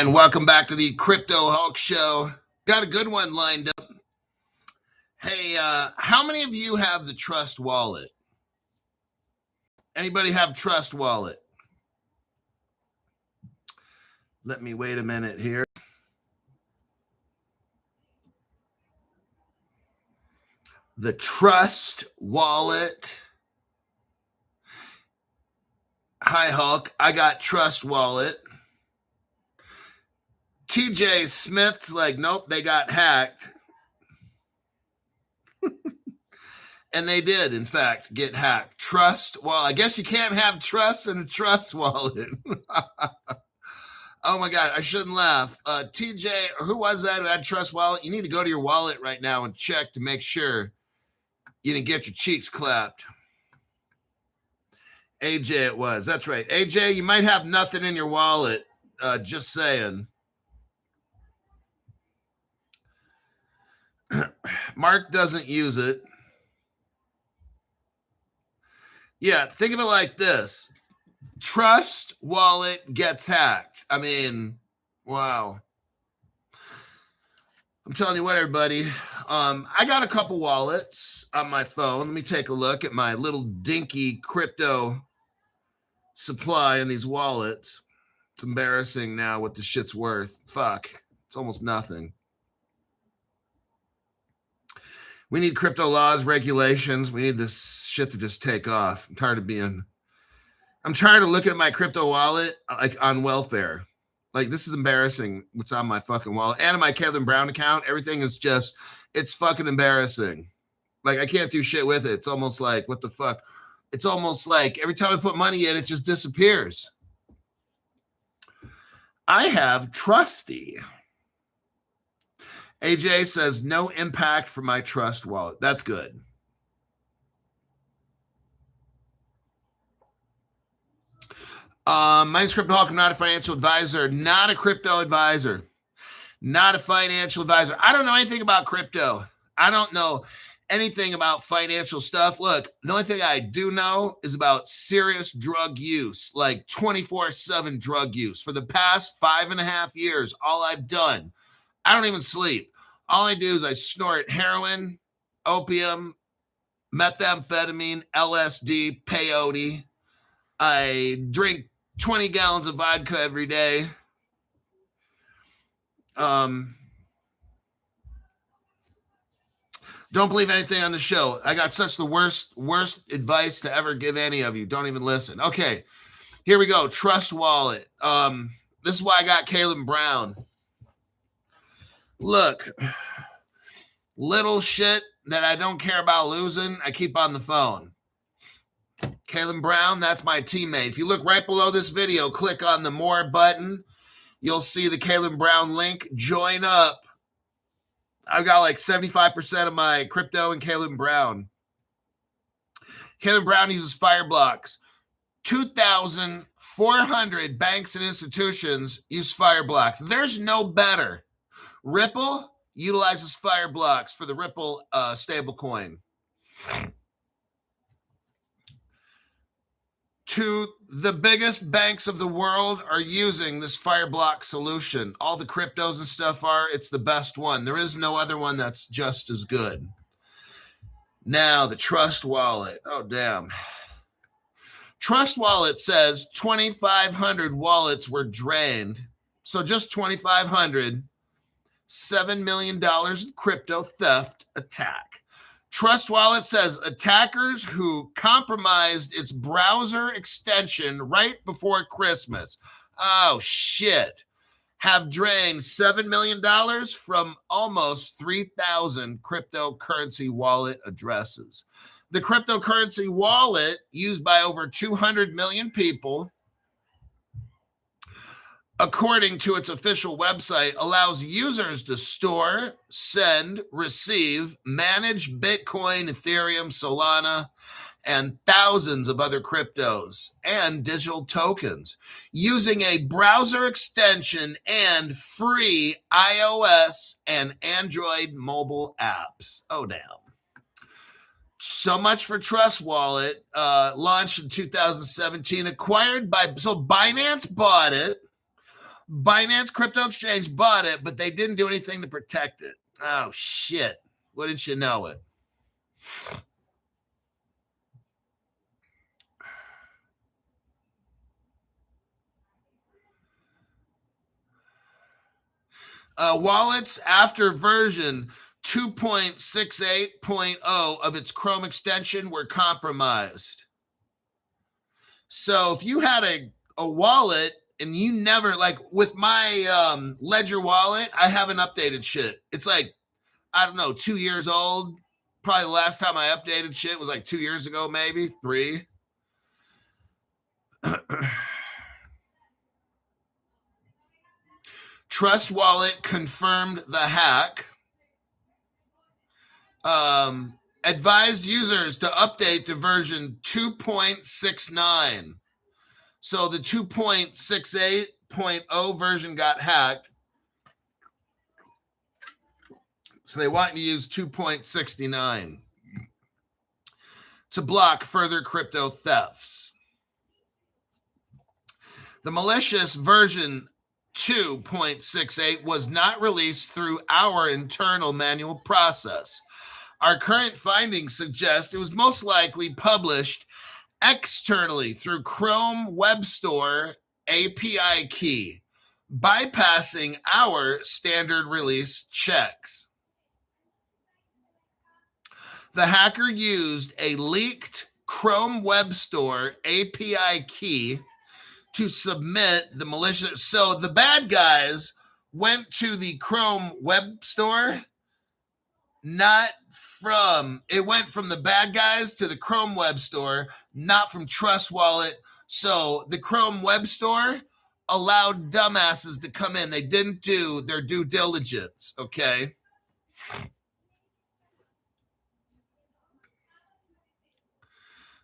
And welcome back to the Crypto Hulk Show. Got a good one lined up. Hey, how many of you have the Trust Wallet? Anybody have Trust Wallet? Let me wait a minute here. The Trust Wallet. Hi, Hulk. I got Trust Wallet. TJ Smith's like, nope, they got hacked. And they did, in fact, get hacked. Trust Wallet. I guess you can't have trust in a Trust Wallet. Oh, my God. I shouldn't laugh. TJ, who was that who had Trust Wallet? You need to go to your wallet right now and check to make sure you didn't get your cheeks clapped. AJ it was. That's right. AJ, you might have nothing in your wallet. Just saying. Mark doesn't use it. Yeah, think of it like this. Trust Wallet gets hacked. I mean, wow. I'm telling you what, everybody. I got a couple wallets on my phone. Let me take a look at my little dinky crypto supply in these wallets. It's embarrassing now what the shit's worth. Fuck. It's almost nothing. We need crypto laws, regulations. We need this shit to just take off. I'm tired of looking at my crypto wallet like on welfare. Like, this is embarrassing what's on my fucking wallet. And on my Kevin Brown account, everything is just, it's fucking embarrassing. Like, I can't do shit with it. It's almost like, what the fuck? It's almost like every time I put money in, it just disappears. I have Trusty. AJ says, no impact for my Trust Wallet. That's good. My name's Crypto Hulk. I'm not a financial advisor. Not a crypto advisor. Not a financial advisor. I don't know anything about crypto. I don't know anything about financial stuff. Look, the only thing I do know is about serious drug use, like 24/7 drug use. For the past 5.5 years, all I've done, I don't even sleep. All I do is I snort heroin, opium, methamphetamine, LSD, peyote. I drink 20 gallons of vodka every day. Don't believe anything on the show. I got such the worst advice to ever give any of you. Don't even listen. Okay, here we go. Trust Wallet. This is why I got Caleb Brown. Look, little shit that I don't care about losing, I keep on the phone. Caleb Brown, that's my teammate. If you look right below this video, click on the More button. You'll see the Caleb Brown link. Join up. I've got like 75% of my crypto in Caleb Brown. Caleb Brown uses Fireblocks. 2,400 banks and institutions use Fireblocks. There's no better. Ripple utilizes Fireblocks for the Ripple stablecoin. The biggest banks of the world are using this Fireblock solution. All the cryptos and stuff are. It's the best one. There is no other one that's just as good. Now, the Trust Wallet. Oh, damn. Trust Wallet says 2,500 wallets were drained. So just 2,500. $7 million in crypto theft attack. Trust Wallet says attackers who compromised its browser extension right before Christmas. Oh, shit. Have drained $7 million from almost 3,000 cryptocurrency wallet addresses. The cryptocurrency wallet, used by over 200 million people, according to its official website, allows users to store, send, receive, manage Bitcoin, Ethereum, Solana, and thousands of other cryptos and digital tokens using a browser extension and free iOS and Android mobile apps. Oh, damn. So much for Trust Wallet, launched in 2017, acquired by, so Binance bought it. Binance Crypto Exchange bought it, but they didn't do anything to protect it. Oh, shit. Wouldn't you know it? Wallets after version 2.68.0 of its Chrome extension were compromised. So if you had a wallet and you never, like with my Ledger wallet, I haven't updated shit. It's like, I don't know, 2 years old. Probably the last time I updated shit was like 2 years ago, maybe 3. Trust Wallet confirmed the hack. Advised users to update to version 2.69. So the 2.68.0 version got hacked. So they want to use 2.69 to block further crypto thefts. The malicious version 2.68 was not released through our internal manual process. Our current findings suggest it was most likely published externally through Chrome Web Store API key, bypassing our standard release checks. The hacker used a leaked Chrome Web Store API key to submit the malicious. So the bad guys went to the Chrome Web Store, it went from the bad guys to the Chrome Web Store, not from Trust Wallet. So the Chrome Web Store allowed dumbasses to come in. They didn't do their due diligence, okay?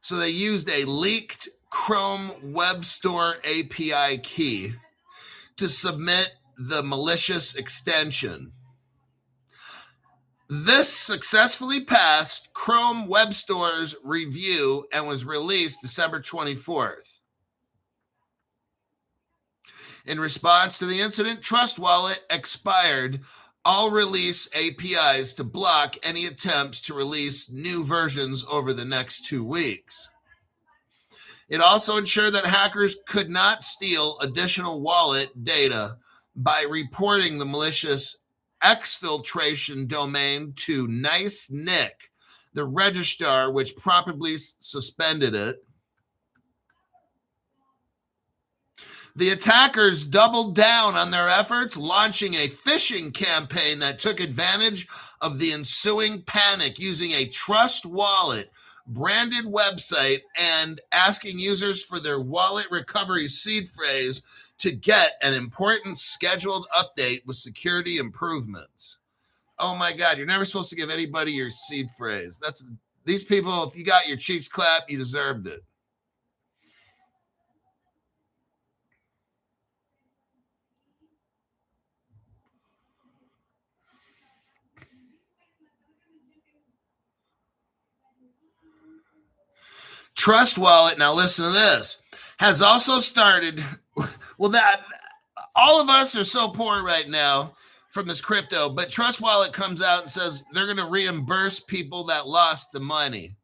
So they used a leaked Chrome Web Store API key to submit the malicious extension. This successfully passed Chrome Web Store's review and was released December 24th. In response to the incident, Trust Wallet expired all release APIs to block any attempts to release new versions over the next 2 weeks. It also ensured that hackers could not steal additional wallet data by reporting the malicious exfiltration domain to Nice Nick, the registrar, which promptly suspended it. The attackers doubled down on their efforts, launching a phishing campaign that took advantage of the ensuing panic using a Trust Wallet branded website and asking users for their wallet recovery seed phrase to get an important scheduled update with security improvements. Oh my God, you're never supposed to give anybody your seed phrase. These people, if you got your cheeks clapped, you deserved it. Trust Wallet, now listen to this, has also started, that all of us are so poor right now from this crypto, but Trust Wallet comes out and says they're going to reimburse people that lost the money.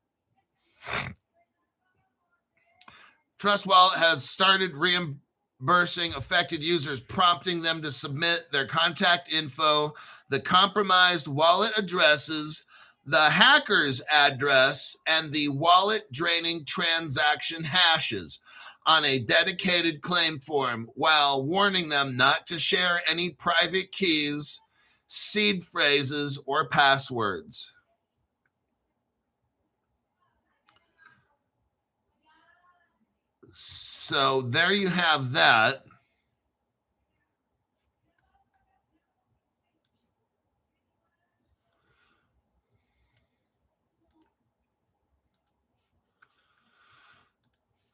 Trust Wallet has started reimbursing affected users, prompting them to submit their contact info, the compromised wallet addresses, the hacker's address, and the wallet draining transaction hashes on a dedicated claim form, while warning them not to share any private keys, seed phrases, or passwords. So there you have that.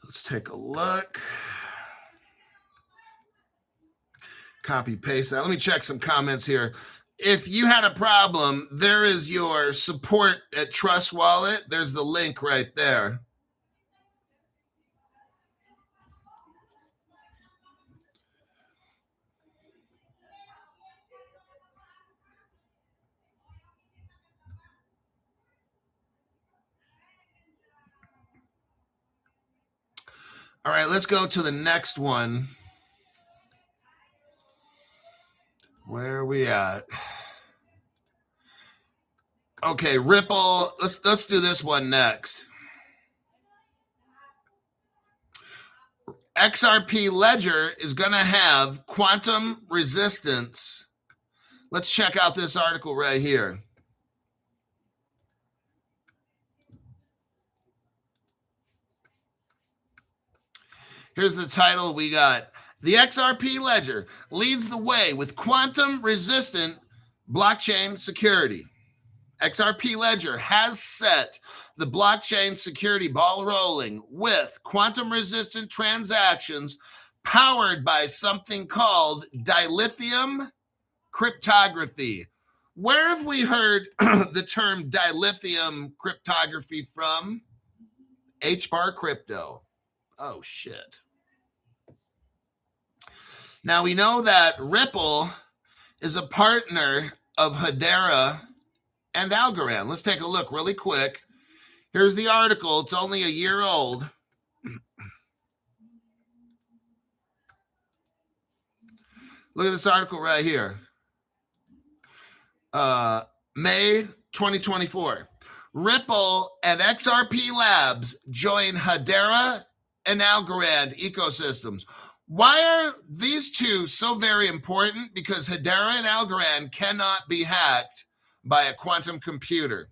Let's take a look. Copy paste that. Let me check some comments here. If you had a problem, there is your support at Trust Wallet. There's the link right there. All right, let's go to the next one. Where are we at? Okay, Ripple. Let's do this one next. XRP Ledger is going to have quantum resistance. Let's check out this article right here. Here's the title we got. The XRP Ledger leads the way with quantum resistant blockchain security. XRP Ledger has set the blockchain security ball rolling with quantum resistant transactions powered by something called dilithium cryptography. Where have we heard the term dilithium cryptography from? HBAR crypto. Oh, shit. Now we know that Ripple is a partner of Hedera and Algorand. Let's take a look really quick. Here's the article. It's only a year old. Look at this article right here. May 2024. Ripple and XRP Labs join Hedera and Algorand ecosystems. Why are these two so very important? Because Hedera and Algorand cannot be hacked by a quantum computer.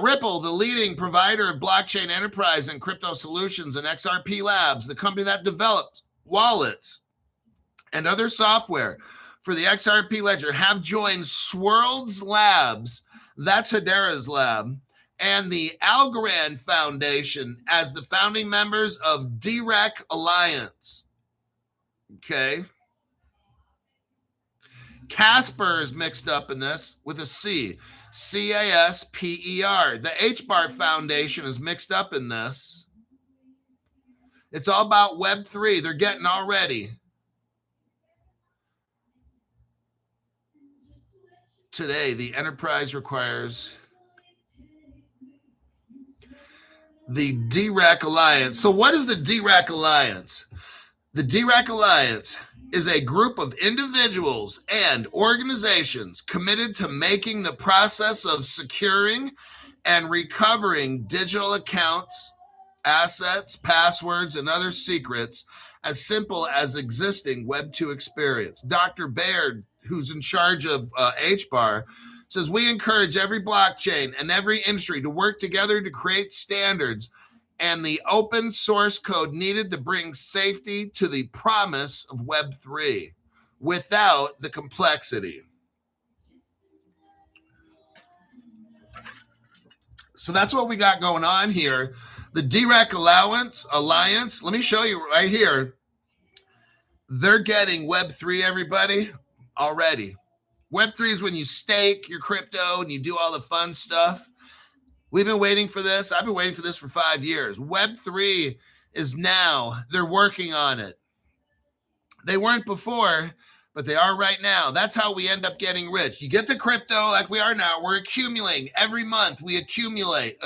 Ripple, the leading provider of blockchain enterprise and crypto solutions, and XRP Labs, the company that develops wallets and other software for the XRP Ledger, have joined Swirlds Labs, that's Hedera's lab, and the Algorand Foundation as the founding members of DREC Alliance. Okay. Casper is mixed up in this with a C. CASPER. The HBAR Foundation is mixed up in this. It's all about Web3. They're getting all ready. Today, the enterprise requires the DREC Alliance. So what is the DREC Alliance? The DREC Alliance is a group of individuals and organizations committed to making the process of securing and recovering digital accounts, assets, passwords, and other secrets as simple as existing Web 2 experience. Dr. Baird, who's in charge of HBAR, says, we encourage every blockchain and every industry to work together to create standards and the open source code needed to bring safety to the promise of Web3 without the complexity. So that's what we got going on here. The DREC Alliance, let me show you right here. They're getting Web3, everybody, already. Web3 is when you stake your crypto and you do all the fun stuff. We've been waiting for this. I've been waiting for this for 5 years. Web3 is now. They're working on it. They weren't before, but they are right now. That's how we end up getting rich. You get the crypto like we are now. We're accumulating. Every month we accumulate.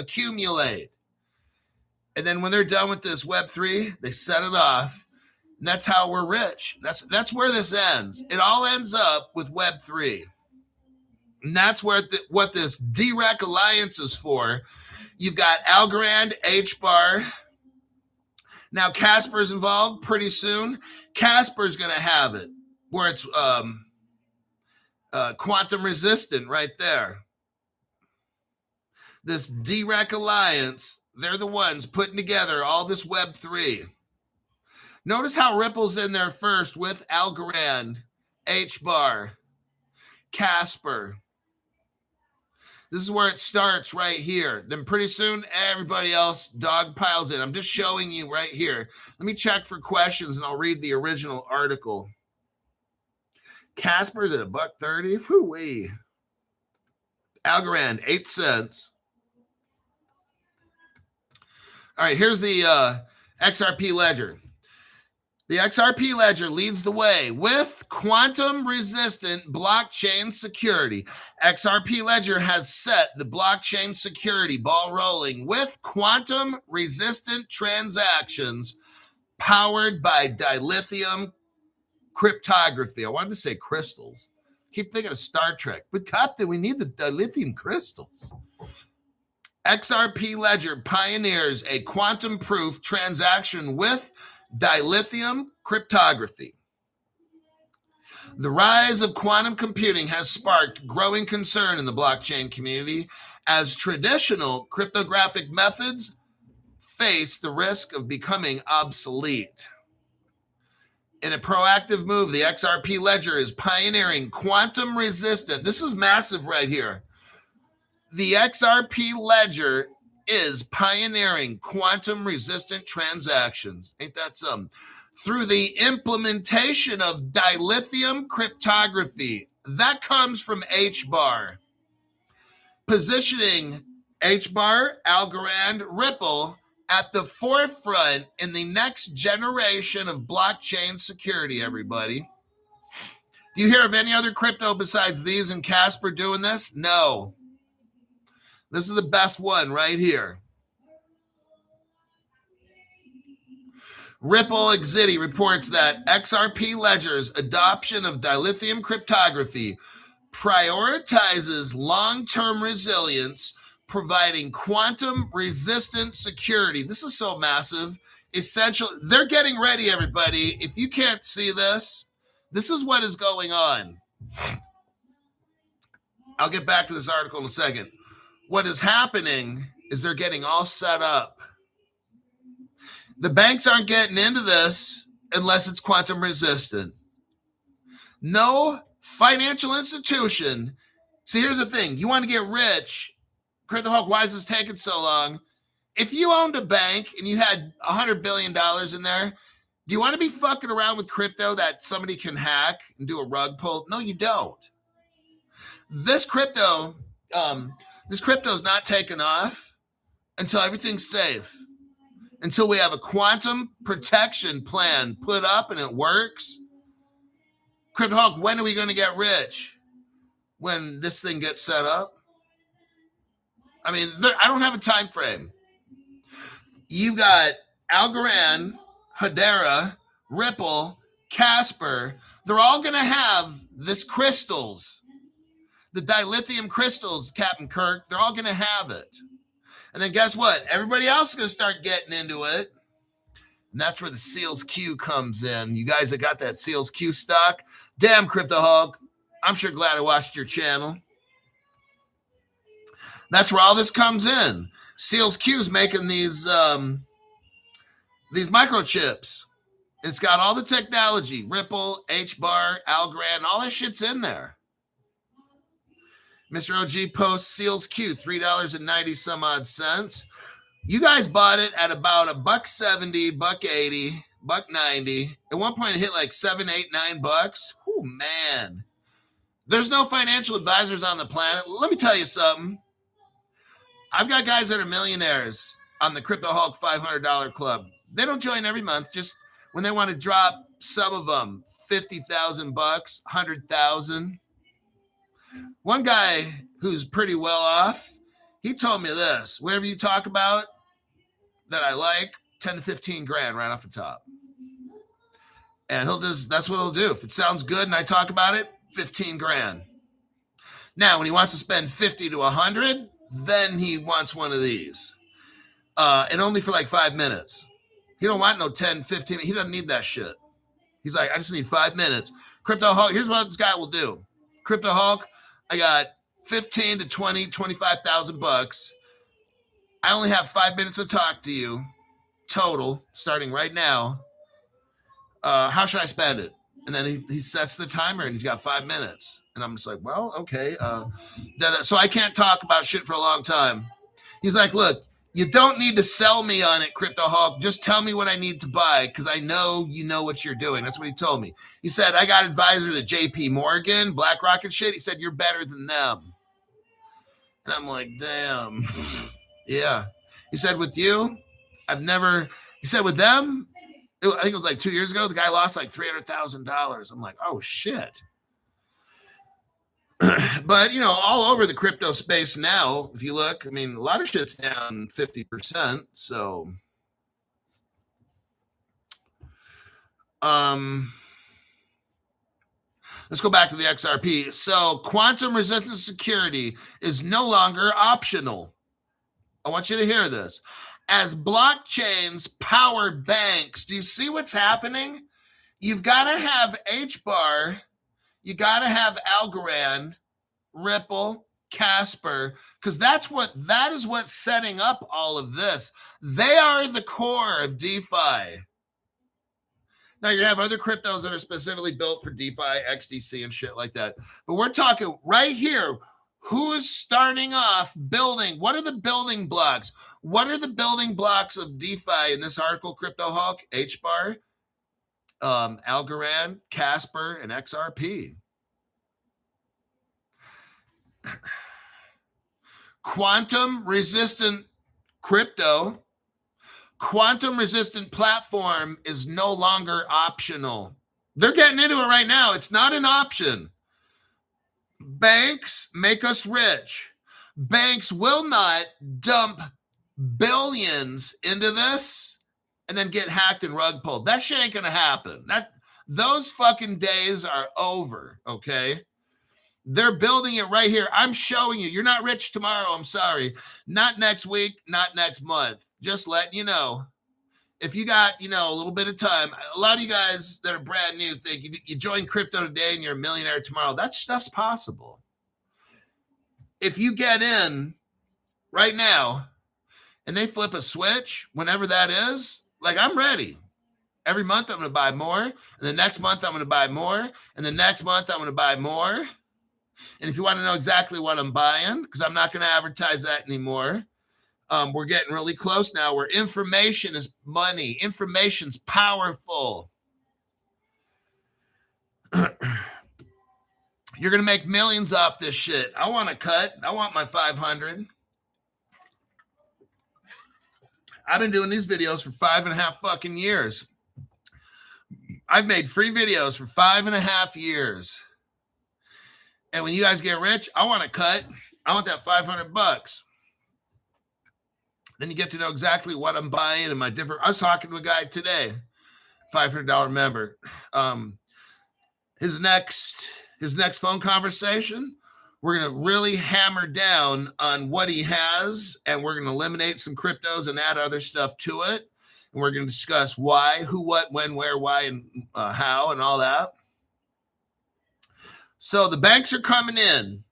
And then when they're done with this Web3, they set it off. And that's how we're rich. That's where this ends. It all ends up with Web3. And that's where what this DREC Alliance is for. You've got Algorand, HBAR. Now Casper's involved pretty soon. Casper's going to have it where it's quantum resistant right there. This DREC Alliance, they're the ones putting together all this Web3. Notice how Ripple's in there first with Algorand, HBAR, Casper. This is where it starts right here. Then pretty soon, everybody else dog piles in. I'm just showing you right here. Let me check for questions, and I'll read the original article. Casper's at $1.30. Whoo-wee. Algorand, 8 cents. All right, here's the XRP Ledger. The XRP ledger leads the way with quantum-resistant blockchain security. XRP ledger has set the blockchain security ball rolling with quantum-resistant transactions powered by dilithium cryptography. I wanted to say crystals. Keep thinking of Star Trek. But Captain, we need the dilithium crystals. XRP ledger pioneers a quantum-proof transaction with dilithium cryptography. The rise of quantum computing has sparked growing concern in the blockchain community as traditional cryptographic methods face the risk of becoming obsolete. In a proactive move, the XRP ledger is pioneering quantum resistant. This is massive right here. The XRP ledger is pioneering quantum resistant transactions. Ain't that something? Through the implementation of dilithium cryptography. That comes from HBAR. Positioning HBAR, Algorand, Ripple at the forefront in the next generation of blockchain security, everybody. Do you hear of any other crypto besides these and Casper doing this? No. This is the best one right here. Ripple Exidi reports that XRP Ledger's adoption of dilithium cryptography prioritizes long-term resilience, providing quantum-resistant security. This is so massive. Essential. They're getting ready, everybody. If you can't see this, this is what is going on. I'll get back to this article in a second. What is happening is they're getting all set up. The banks aren't getting into this unless it's quantum resistant. No financial institution. See, here's the thing. You want to get rich. Crypto Hawk, why is this taking so long? If you owned a bank and you had $100 billion in there, do you want to be fucking around with crypto that somebody can hack and do a rug pull? No, you don't. This crypto is not taking off until everything's safe. Until we have a quantum protection plan put up and it works. Crypto Hawk, when are we going to get rich? When this thing gets set up? I mean, I don't have a time frame. You've got Algorand, Hedera, Ripple, Casper. They're all going to have this crystals. The dilithium crystals, Captain Kirk, they're all going to have it. And then guess what? Everybody else is going to start getting into it. And that's where the Seals Q comes in. You guys that got that Seals Q stock, damn, Crypto Hawk, I'm sure glad I watched your channel. That's where all this comes in. Seals Q's making these microchips. It's got all the technology, Ripple, HBAR, Algorand, all that shit's in there. Mr. OG posts Seals Q, $3.90 some odd cents. You guys bought it at about $1.70, $1.80, $1.90. At one point, it hit like $7, $8, $9. Oh man, there's no financial advisors on the planet. Let me tell you something. I've got guys that are millionaires on the Crypto Hawk $500 club. They don't join every month. Just when they want to drop some of them, $50,000, $100,000. One guy who's pretty well off, he told me this: whatever you talk about that I like, 10 to 15 grand right off the top. And that's what he'll do. If it sounds good and I talk about it, 15 grand. Now, when he wants to spend 50 to 100, then he wants one of these. And only for like 5 minutes. He don't want no 10, 15. He doesn't need that shit. He's like, I just need 5 minutes. Crypto Hawk, here's what this guy will do. Crypto Hawk, I got 15 to 20, 25,000 bucks. I only have 5 minutes to talk to you total, starting right now. How should I spend it? And then he sets the timer and he's got 5 minutes. And I'm just like, well, okay. So I can't talk about shit for a long time. He's like, look, you don't need to sell me on it, Crypto Hawk. Just tell me what I need to buy because I know you know what you're doing. That's what he told me. He said, I got advisor to JP Morgan, BlackRock and shit. He said, you're better than them. And I'm like, damn. Yeah. He said, with you, he said, with them, I think it was like 2 years ago. The guy lost like $300,000. I'm like, oh shit. But all over the crypto space now, if you look, I mean, a lot of shit's down 50%. So, let's go back to the XRP. So, quantum resistant security is no longer optional. I want you to hear this. As blockchains power banks, do you see what's happening? You've got to have HBAR, you got to have Algorand, Ripple, Casper, because that is what's setting up all of this. They are the core of DeFi. Now, you're going to have other cryptos that are specifically built for DeFi, XDC, and shit like that. But we're talking right here. Who is starting off building? What are the building blocks? What are the building blocks of DeFi in this article, Crypto Hawk? HBAR, Algorand, Casper, and XRP. Quantum resistant crypto. Quantum resistant platform is no longer optional. They're getting into it right now. It's not an option. Banks make us rich. Banks will not dump billions into this and then get hacked and rug pulled. That shit ain't gonna happen. Those fucking days are over, okay? They're building it right here. I'm showing you. You're not rich tomorrow. I'm sorry. Not next week, not next month. Just letting you know. If you got, a little bit of time, a lot of you guys that are brand new think you join crypto today and you're a millionaire tomorrow. That stuff's possible. If you get in right now and they flip a switch, whenever that is, like, I'm ready. Every month I'm going to buy more. And the next month I'm going to buy more. And the next month I'm going to buy more. And if you want to know exactly what I'm buying, because I'm not going to advertise that anymore, we're getting really close now where information is money. Information's powerful. You're going to make millions off this shit. I want a cut. I want my 500. I've been doing these videos for 5.5 fucking years. I've made free videos for 5.5 years. And when you guys get rich, I want a cut. I want that $500. Then you get to know exactly what I'm buying and my different. I was talking to a guy today, $500 member. His next phone conversation, we're going to really hammer down on what he has, and we're going to eliminate some cryptos and add other stuff to it. And we're going to discuss why, who, what, when, where, why, and how, and all that. So the banks are coming in.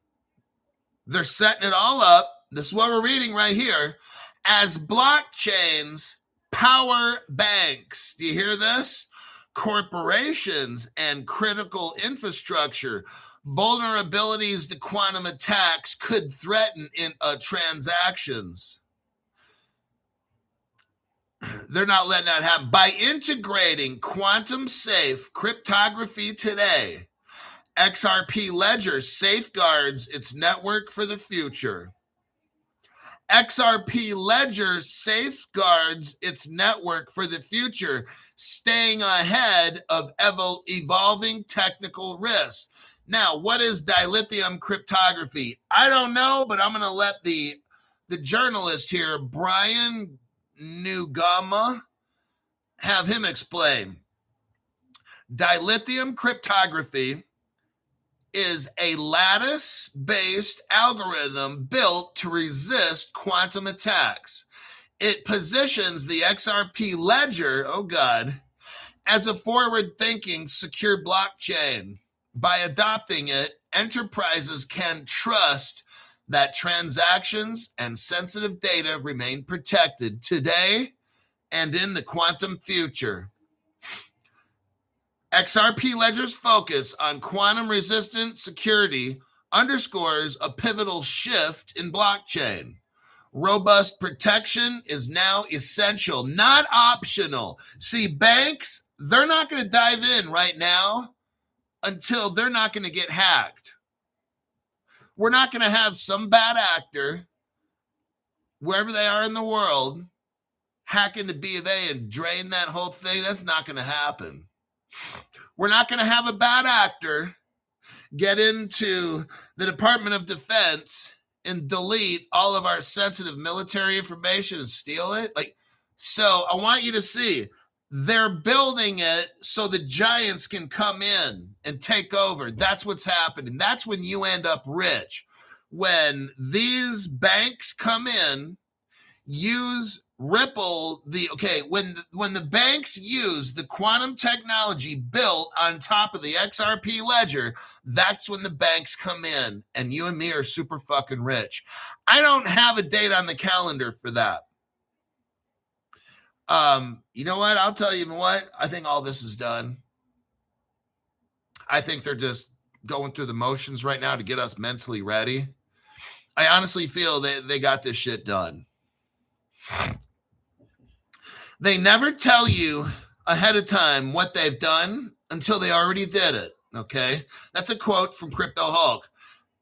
They're setting it all up. This is what we're reading right here. As blockchains power banks. Do you hear this? Corporations and critical infrastructure. Vulnerabilities to quantum attacks could threaten transactions. They're not letting that happen. By integrating quantum safe cryptography today, XRP Ledger safeguards its network for the future. XRP Ledger safeguards its network for the future, staying ahead of evolving technical risks. Now, what is dilithium cryptography? I don't know, but I'm going to let the journalist here, Brian Nugama, have him explain. Dilithium cryptography is a lattice-based algorithm built to resist quantum attacks. It positions the XRP ledger, as a forward-thinking, secure blockchain. By adopting it, enterprises can trust that transactions and sensitive data remain protected today and in the quantum future. XRP Ledger's focus on quantum-resistant security underscores a pivotal shift in blockchain. Robust protection is now essential, not optional. See, banks, they're not going to dive in right now until they're not going to get hacked. We're not going to have some bad actor, wherever they are in the world, hack into B of A and drain that whole thing. That's not going to happen. We're not going to have a bad actor get into the Department of Defense and delete all of our sensitive military information and steal it. Like, so I want you to see, they're building it so the giants can come in and take over. That's what's happening. That's when you end up rich. When these banks come in, use Ripple, when the banks use the quantum technology built on top of the XRP ledger, that's when the banks come in, and you and me are super fucking rich. I don't have a date on the calendar for that. You know what? I'll tell you what. I think all this is done. I think they're just going through the motions right now to get us mentally ready. I honestly feel they got this shit done. They never tell you ahead of time what they've done until they already did it, okay? That's a quote from Crypto Hulk.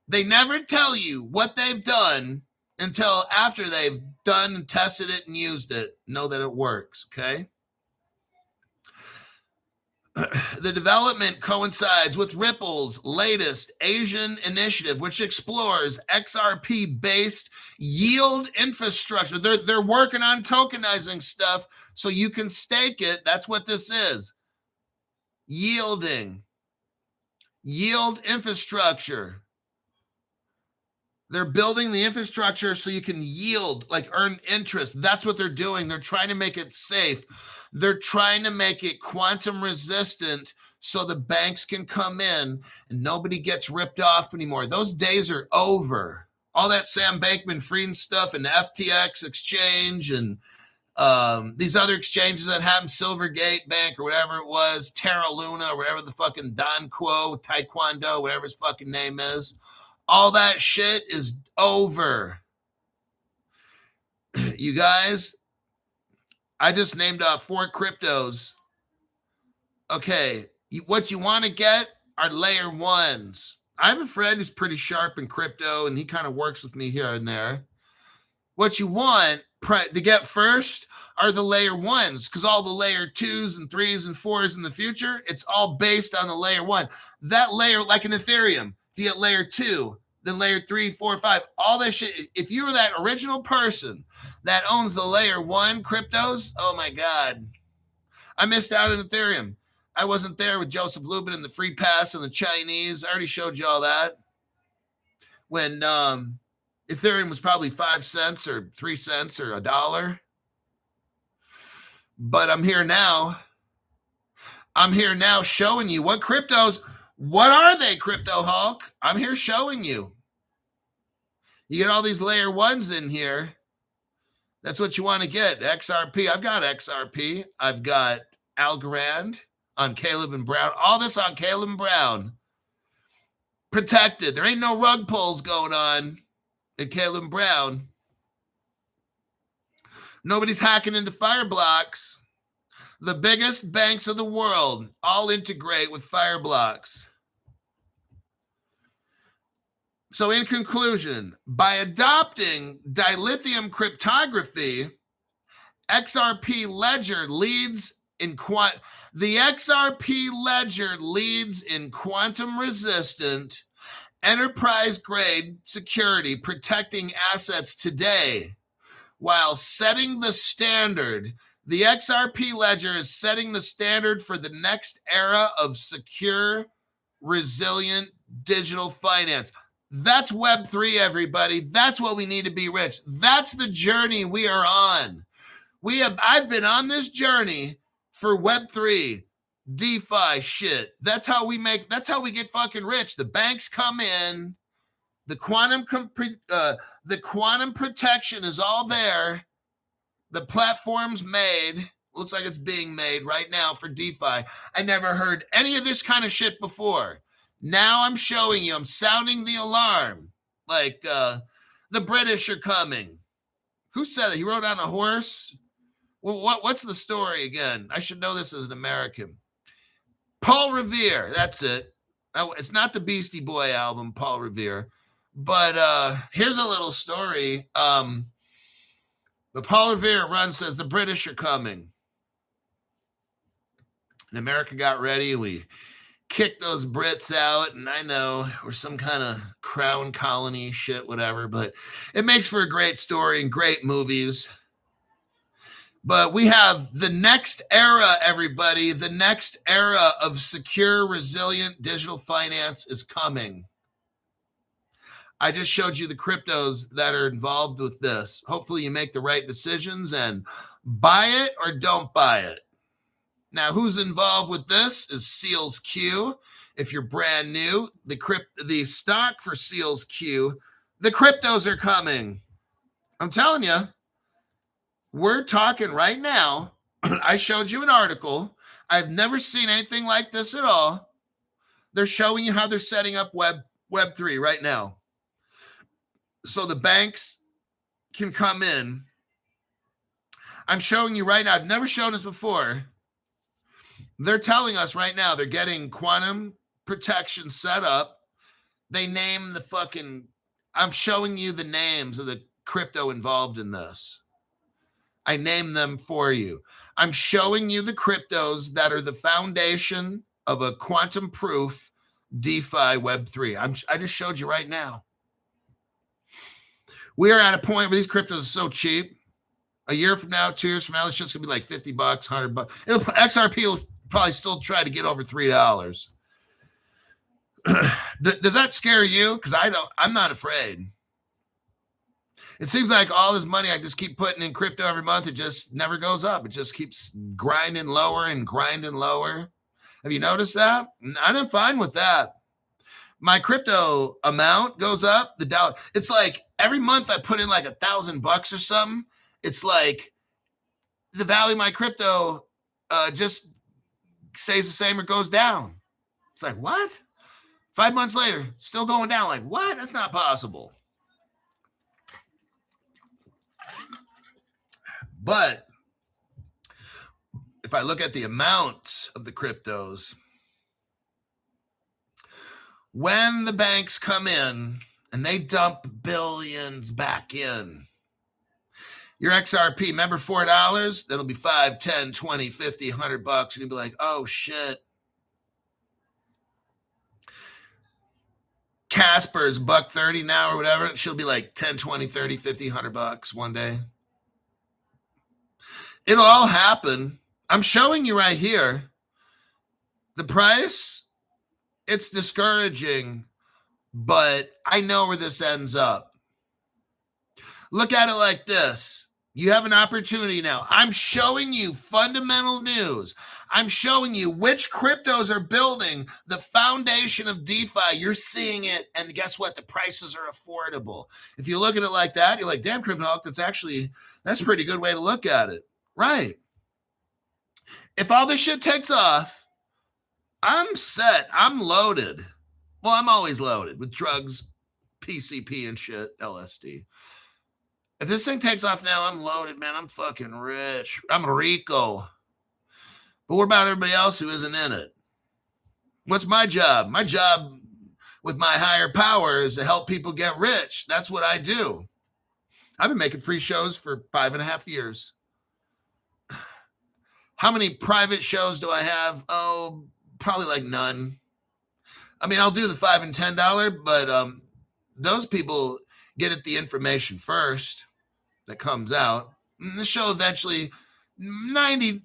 They never tell you what they've done until after they've done and tested it and used it, know that it works, okay? The development coincides with Ripple's latest Asian initiative, which explores XRP-based yield infrastructure. They're working on tokenizing stuff so you can stake it. That's what this is. Yielding. Yield infrastructure. They're building the infrastructure so you can yield, like earn interest. That's what they're doing. They're trying to make it safe. They're trying to make it quantum resistant so the banks can come in and nobody gets ripped off anymore. Those days are over. All that Sam Bankman-Fried stuff and the FTX exchange and these other exchanges that have Silvergate Bank or whatever it was, Terra Luna or whatever the fucking Don Quo, Taekwondo, whatever his fucking name is. All that shit is over. You guys, I just named off 4 cryptos. Okay, what you want to get are layer 1s. I have a friend who's pretty sharp in crypto, and he kind of works with me here and there. What you want to get first are the layer 1s, because all the layer 2s and 3s and 4s in the future, it's all based on the layer 1. That layer, like in Ethereum, if you get layer 2, then layer 3, 4, 5, all that shit. If you were that original person that owns the layer 1 cryptos, oh my God. I missed out on Ethereum. I wasn't there with Joseph Lubin and the free pass and the Chinese. I already showed you all that. When Ethereum was probably 5 cents or 3 cents or $1. But I'm here now. I'm here now showing you what cryptos, what are they, Crypto Hulk? I'm here showing you. You get all these layer 1s in here. That's what you want to get. XRP. I've got XRP. I've got Algorand on Caleb and Brown. All this on Caleb and Brown. Protected. There ain't no rug pulls going on at Caleb and Brown. Nobody's hacking into Fireblocks. The biggest banks of the world all integrate with Fireblocks. So in conclusion, by adopting dilithium cryptography, XRP ledger leads in the XRP ledger leads in quantum resistant enterprise grade security, protecting assets today while setting the standard. The XRP ledger is setting the standard for the next era of secure, resilient digital finance. That's Web3, everybody. That's what we need to be rich. That's the journey we are on. I've been on this journey for Web3, DeFi shit. That's how we get fucking rich. The banks come in, the quantum protection is all there. The platform's made. Looks like it's being made right now for DeFi. I never heard any of this kind of shit before. Now I'm showing you. I'm sounding the alarm. Like the British are coming. Who said it? He rode on a horse? Well, what's the story again? I should know this as an American. Paul Revere. That's it. It's not the Beastie Boy album, Paul Revere. But here's a little story. The Paul Revere run says the British are coming. And America got ready. We kicked those Brits out. And I know we're some kind of crown colony shit, whatever. But it makes for a great story and great movies. But we have the next era, everybody. The next era of secure, resilient digital finance is coming. I just showed you the cryptos that are involved with this. Hopefully you make the right decisions and buy it or don't buy it. Now, who's involved with this is Seals Q. If you're brand new, the stock for Seals Q, the cryptos are coming. I'm telling you, we're talking right now. I showed you an article. I've never seen anything like this at all. They're showing you how they're setting up Web3 right now. So the banks can come in. I'm showing you right now. I've never shown this before. They're telling us right now they're getting quantum protection set up. They name the fucking... I'm showing you the names of the crypto involved in this. I name them for you. I'm showing you the cryptos that are the foundation of a quantum proof DeFi Web3. I just showed you right now. We are at a point where these cryptos are so cheap. A year from now, 2 years from now, it's just gonna be like $50, $100. XRP will probably still try to get over $3. Does that scare you? Because I'm not afraid. It seems like all this money I just keep putting in crypto every month, it just never goes up. It just keeps grinding lower and grinding lower. Have you noticed that? I'm fine with that. My crypto amount goes up. The dollar. It's like every month I put in like $1,000 or something. It's like the value of my crypto just stays the same or goes down. It's like, what? 5 months later, still going down. Like, what? That's not possible. But if I look at the amount of the cryptos, when the banks come in and they dump billions back in, your XRP, remember $4? That'll be 5, 10, 20, 50, $100. You're going to be like, oh, shit. Casper's $1.30 now or whatever. She'll be like 10, 20, 30, 50, $100 one day. It'll all happen. I'm showing you right here. The price, it's discouraging, but I know where this ends up. Look at it like this. You have an opportunity now. I'm showing you fundamental news. I'm showing you which cryptos are building the foundation of DeFi. You're seeing it, and guess what? The prices are affordable. If you look at it like that, you're like, damn, Cryptoholic, that's a pretty good way to look at it. Right. If all this shit takes off, I'm set. I'm loaded. Well, I'm always loaded with drugs, PCP and shit, LSD. If this thing takes off now, I'm loaded, man. I'm fucking rich. I'm rico. But what about everybody else who isn't in it? What's my job? My job with my higher power is to help people get rich. That's what I do. I've been making free shows for 5.5 years. How many private shows do I have? Oh, probably like none. I mean, I'll do the $5 and $10, but those people get at the information first that comes out. And the show eventually, 99%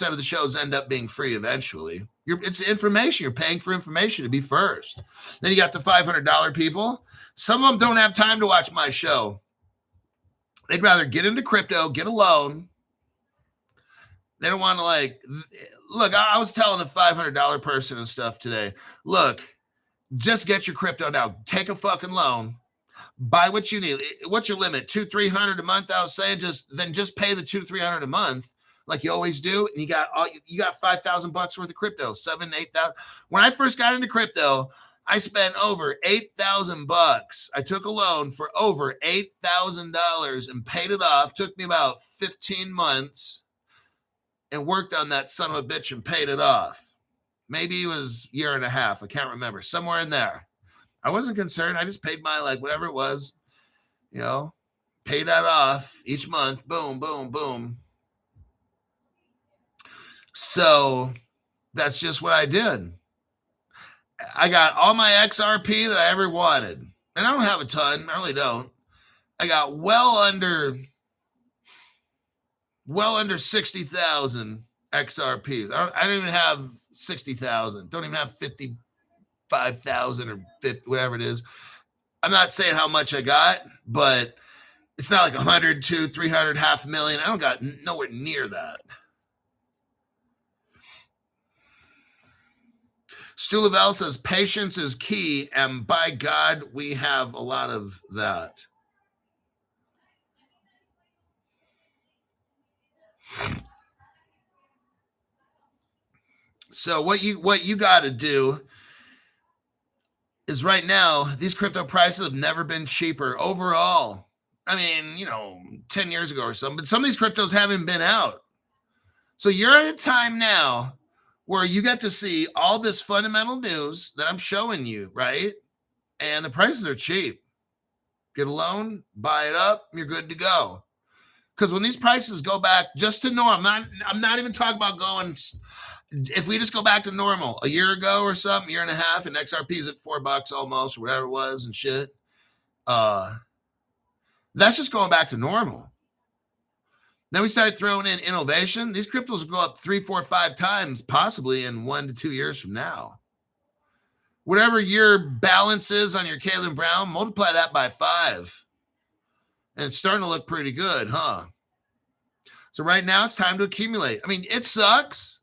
of the shows end up being free eventually. It's information. You're paying for information to be first. Then you got the $500 people. Some of them don't have time to watch my show. They'd rather get into crypto, get a loan. They don't want to look, I was telling a $500 person and stuff today, look, just get your crypto now. Take a fucking loan. Buy what you need. What's your limit? $200-$300 a month? I was saying just pay the $200-$300 a month like you always do. And you got $5,000 worth of crypto, $7,000-$8,000. When I first got into crypto, I spent over $8,000. I took a loan for over $8,000 and paid it off. Took me about 15 months. And worked on that son of a bitch and paid it off. Maybe it was a year and a half. I can't remember. Somewhere in there. I wasn't concerned. I just paid my, whatever it was, pay that off each month. Boom, boom, boom. So that's just what I did. I got all my XRP that I ever wanted. And I don't have a ton. I really don't. I got well under 60,000 XRPs. I don't even have 60,000. Don't even have 55,000 or 50, whatever it is. I'm not saying how much I got, but it's not like 100, 200, 300, 500,000. I don't got nowhere near that. Stu Lavelle says patience is key, and by God, we have a lot of that. So what you got to do is right now, these crypto prices have never been cheaper overall. I mean, 10 years ago or something, but some of these cryptos haven't been out. So you're at a time now where you get to see all this fundamental news that I'm showing you, right? And the prices are cheap. Get a loan, buy it up, you're good to go. Because when these prices go back just to normal, I'm not even talking about going. If we just go back to normal a year ago or something, year and a half, and XRP's at $4 almost, or whatever it was, and shit. That's just going back to normal. Then we started throwing in innovation. These cryptos will go up 3, 4, 5 times, possibly in 1 to 2 years from now. Whatever your balance is on your Caitlin Brown, multiply that by 5. And it's starting to look pretty good, huh? So right now it's time to accumulate. I mean, it sucks.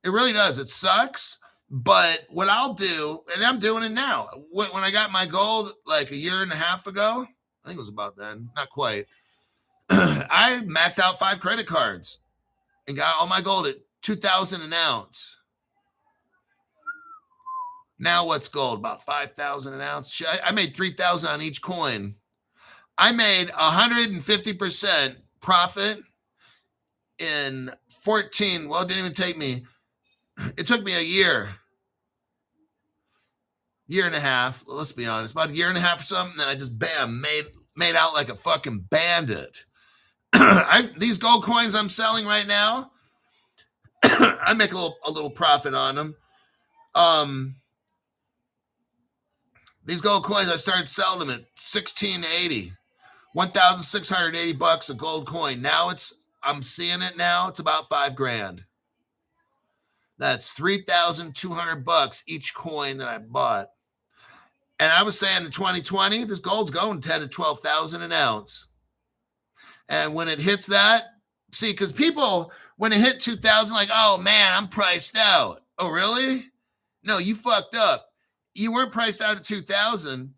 It really does. It sucks. But what I'll do, and I'm doing it now, when I got my gold like a year and a half ago, I think it was about then, not quite, I maxed out 5 credit cards and got all my gold at $2,000 an ounce. Now what's gold? About $5,000 an ounce. I made $3,000 on each coin. I made 150% profit in 14. Well, it didn't even take me. It took me a year and a half. Let's be honest, about a year and a half or something. Then I just made out like a fucking bandit. These gold coins I'm selling right now, I make a little profit on them. These gold coins, I started selling them at $1,680, $1,680 a gold coin. Now I'm seeing it now. It's about $5,000. That's $3,200 each coin that I bought. And I was saying in 2020, this gold's going 10 to 12,000 an ounce. And when it hits that, see, because people, when it hit 2,000, like, oh man, I'm priced out. Oh, really? No, you fucked up. You weren't priced out at 2,000.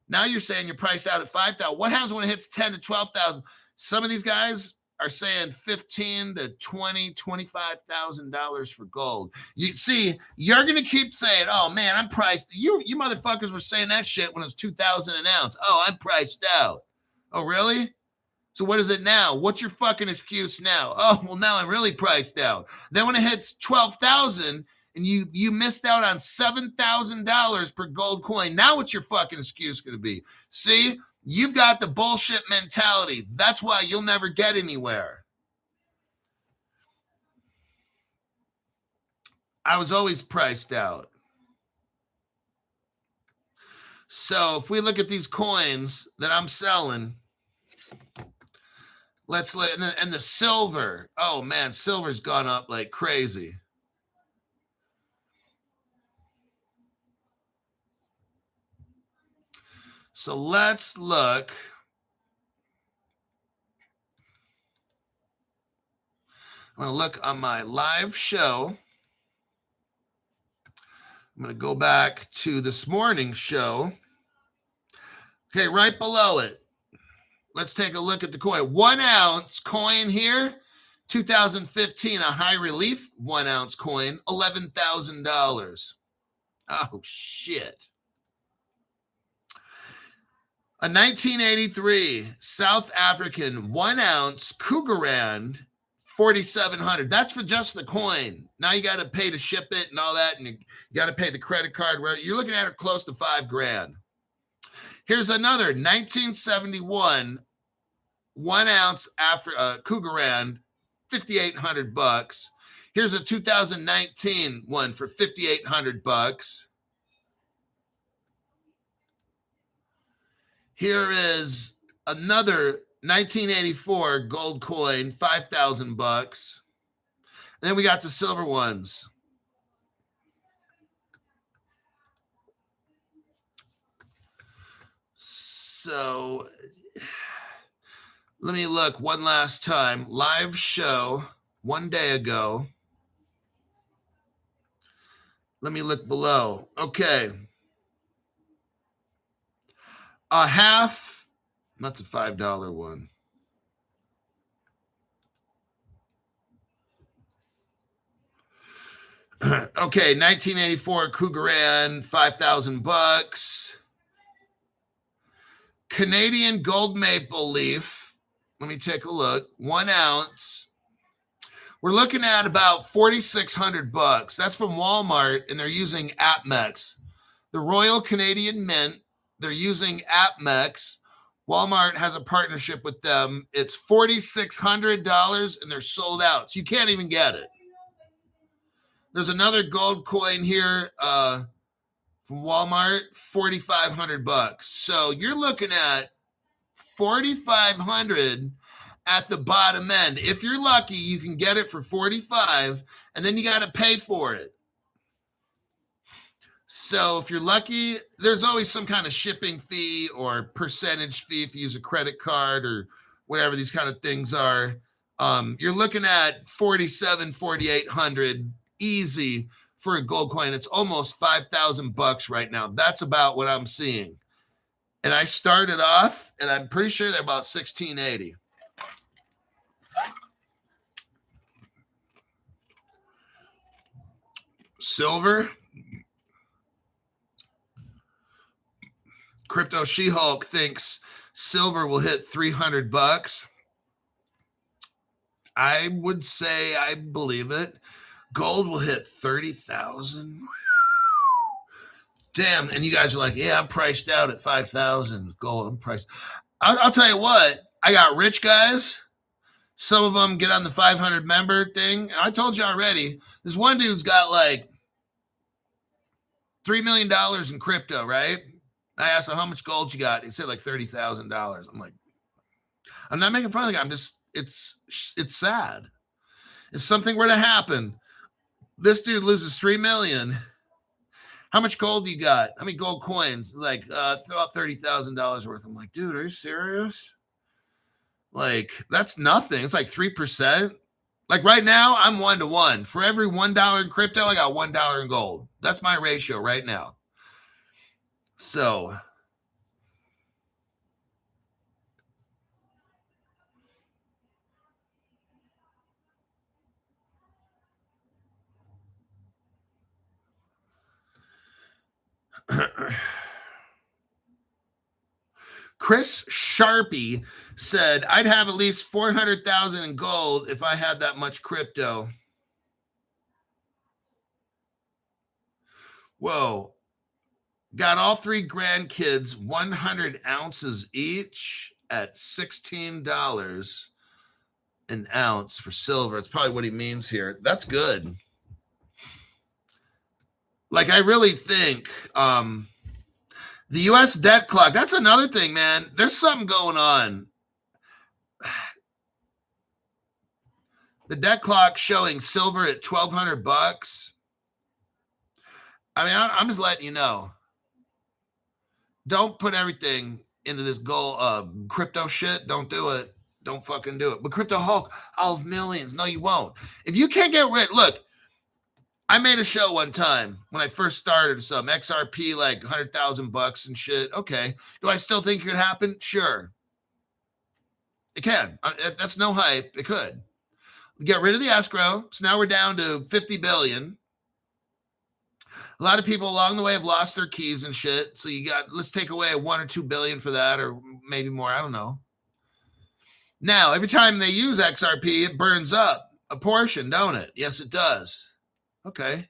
Now you're saying you're priced out at 5,000. What happens when it hits 10 to 12,000? Some of these guys are saying $15,000 to $20,000, $25,000 for gold. You see, you're gonna keep saying, "Oh man, I'm priced." You motherfuckers were saying that shit when it was $2,000 an ounce. Oh, I'm priced out. Oh, really? So what is it now? What's your fucking excuse now? Oh, well, now I'm really priced out. Then when it hits 12,000 and you missed out on $7,000 per gold coin, now what's your fucking excuse going to be? See, you've got the bullshit mentality. That's why you'll never get anywhere. I was always priced out. So if we look at these coins that I'm selling, let's look, and the silver. Oh man, silver's gone up like crazy. So let's look. I'm going to look on my live show. I'm going to go back to this morning's show. Okay, right below it. Let's take a look at the coin. 1 ounce coin here, 2015, a high relief 1 ounce coin, $11,000. Oh, shit. A 1983 South African 1 ounce Cougarand, $4,700. That's for just the coin. Now you got to pay to ship it and all that, and you got to pay the credit card. You're looking at it close to $5,000. Here's another 1971 1 ounce Cougaran, $5,800. Here's a 2019 one for $5,800. Here is another 1984 gold coin, $5,000. Then we got the silver ones. So let me look one last time. Live show 1 day ago. Let me look below. Okay. A half. That's a $5 one. Okay, 1984 Cougaran, $5,000. Canadian gold maple leaf. Let me take a look. 1 ounce. We're looking at about $4,600. That's from Walmart, and they're using APMEX. The Royal Canadian Mint, they're using APMEX. Walmart has a partnership with them. It's $4,600, and they're sold out, so you can't even get it. There's another gold coin here from Walmart, $4,500. So you're looking at $4,500 at the bottom end. If you're lucky, you can get it for $45,000, and then you got to pay for it. So if you're lucky, there's always some kind of shipping fee or percentage fee if you use a credit card or whatever these kind of things are. You're looking at $4,700, $4,800 easy for a gold coin. It's almost $5,000 right now. That's about what I'm seeing. And I started off, and I'm pretty sure they're about $1,680. Silver. Crypto She-Hulk thinks silver will hit $300. I would say I believe it. Gold will hit 30,000. Damn. And you guys are like, yeah, I'm priced out at 5,000 with gold. I'm priced. I'll tell you what, I got rich guys. Some of them get on the 500 member thing. I told you already, this one dude's got like $3 million in crypto, right? I asked him, how much gold you got? He said like $30,000. I'm like, I'm not making fun of the guy. I'm just, it's sad. If something were to happen, this dude loses $3 million. How much gold you got? How many gold coins? Like, about $30,000 worth. I'm like, dude, are you serious? Like, that's nothing. It's like 3%. Like right now, I'm 1-to-1. For every $1 in crypto, I got $1 in gold. That's my ratio right now. So Chris Sharpie said, I'd have at least 400,000 in gold if I had that much crypto. Whoa. Got all 3 grandkids, 100 ounces each at $16 an ounce for silver. It's probably what he means here. That's good. Like, I really think the U.S. debt clock, that's another thing, man. There's something going on. The debt clock showing silver at $1,200. I mean, I'm just letting you know. Don't put everything into this gold crypto shit. Don't do it. Don't fucking do it. But Crypto Hulk, I'll have millions. No, you won't. If you can't get rich, look, I made a show one time when I first started some XRP, like $100,000 and shit. Okay. Do I still think it could happen? Sure. It can. That's no hype. It could. Get rid of the escrow. So now we're down to 50 billion. A lot of people along the way have lost their keys and shit. So let's take away 1 or 2 billion for that, or maybe more. I don't know. Now, every time they use XRP, it burns up a portion, don't it? Yes, it does. Okay.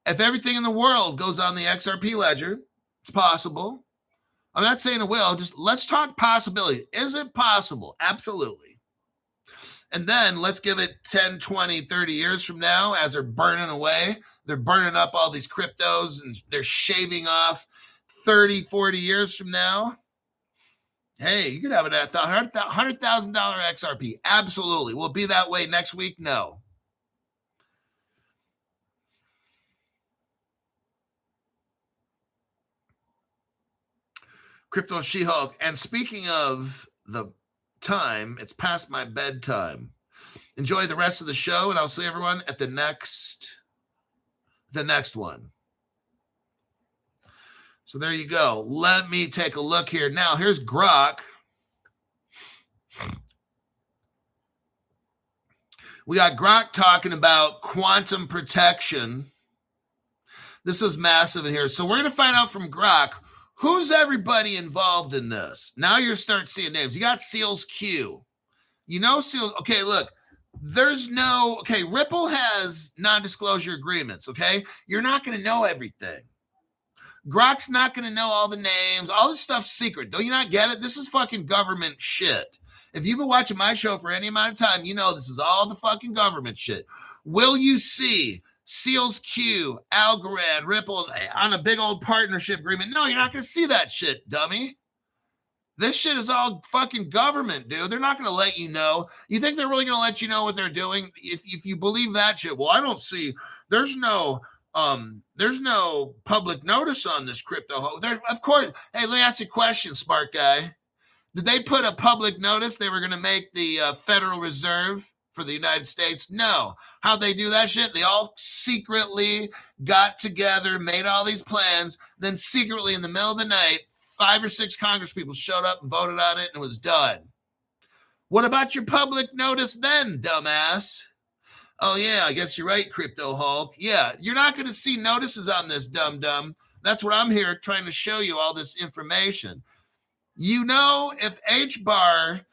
If everything in the world goes on the XRP ledger, it's possible. I'm not saying it will. Just let's talk possibility. Is it possible? Absolutely. And then let's give it 10, 20, 30 years from now as they're burning away. They're burning up all these cryptos and they're shaving off 30, 40 years from now. Hey, you could have it at $100,000 XRP. Absolutely. Will it be that way next week? No. Crypto She-Hulk. And speaking of the time, it's past my bedtime. Enjoy the rest of the show, and I'll see everyone at the next one. So there you go. Let me take a look here. Now, here's Grok. We got Grok talking about quantum protection. This is massive in here. So we're going to find out from Grok, who's everybody involved in this? Now you're starting to see names. You got Seals Q. You know Seals. Okay, look. Ripple has non-disclosure agreements, okay? You're not going to know everything. Grok's not going to know all the names. All this stuff's secret. Do you not get it? This is fucking government shit. If you've been watching my show for any amount of time, you know this is all the fucking government shit. Will you see Seals Q, Algorand, Ripple on a big old partnership agreement? No, you're not going to see that shit, dummy. This shit is all fucking government, dude. They're not going to let you know. You think they're really going to let you know what they're doing? If you believe that shit, well, I don't see. There's no public notice on this crypto. Of course. Hey, let me ask you a question, smart guy. Did they put a public notice they were going to make the Federal Reserve for the United States? No. How'd they do that shit? They all secretly got together, made all these plans, then secretly in the middle of the night, 5 or 6 Congress people showed up and voted on it and it was done. What about your public notice then, dumbass? Oh, yeah, I guess you're right, Crypto Hulk. Yeah, you're not going to see notices on this, dum-dum. That's what I'm here trying to show you, all this information. You know, if HBAR